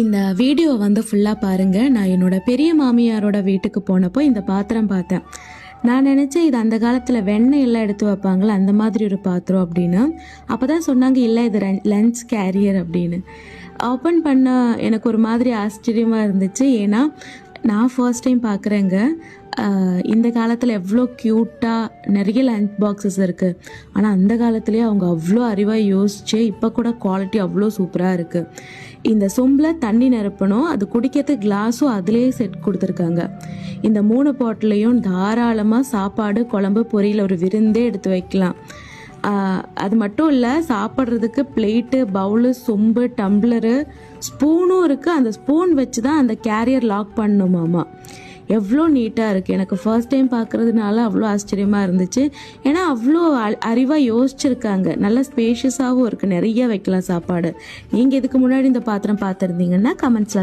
இந்த வீடியோ வந்து ஃபுல்லாக பாருங்கள். நான் என்னோட பெரிய மாமியாரோட வீட்டுக்கு போனப்போ இந்த பாத்திரம் பார்த்தேன். நான் நினச்சேன் இது அந்த காலத்தில் வெண்ணெய் எல்லாம் எடுத்து வைப்பாங்களே அந்த மாதிரி ஒரு பாத்திரம் அப்படின்னு. அப்போ தான் சொன்னாங்க இல்லை இது லஞ்ச் கேரியர் அப்படின்னு. ஓப்பன் பண்ண எனக்கு ஒரு மாதிரி ஆச்சரியமாக இருந்துச்சு. ஏன்னா நான் ஃபர்ஸ்ட் டைம் பார்க்குறேங்க. இந்த காலத்தில் எவ்வளோ க்யூட்டாக நிறைய லஞ்ச் பாக்ஸஸ் இருக்குது. ஆனால் அந்த காலத்துலேயே அவங்க அவ்வளோ அறிவாக யோசிச்சு இப்போ கூட குவாலிட்டி அவ்வளோ சூப்பராக இருக்குது. இந்த சொம்பில் தண்ணி நிரப்பணும், அது குடிக்கிறதுக்கு கிளாஸும் அதுலேயே செட் கொடுத்துருக்காங்க. இந்த 3 பாட்டிலையும் தாராளமாக சாப்பாடு, குழம்பு, பொரியல் ஒரு விருந்தே எடுத்து வைக்கலாம். அது மட்டும் இல்லை, சாப்பிட்றதுக்கு பிளேட்டு, பவுலு, சொம்பு, டம்ளரு, ஸ்பூனும் இருக்குது. அந்த ஸ்பூன் வச்சு தான் அந்த கேரியர் லாக் பண்ணணுமாமா. எவ்வளோ நீட்டாக இருக்குது. எனக்கு ஃபர்ஸ்ட் டைம் பார்க்குறதுனால அவ்வளோ ஆச்சரியமாக இருந்துச்சு. ஏன்னா அவ்வளோ அறிவாக யோசிச்சுருக்காங்க. நல்ல ஸ்பேஷியஸாகவும் இருக்குது, நிறைய வைக்கலாம் சாப்பாடு. நீங்கள் இதுக்கு முன்னாடி இந்த பாத்திரம் பார்த்துருந்தீங்கன்னா கமெண்ட்ஸில்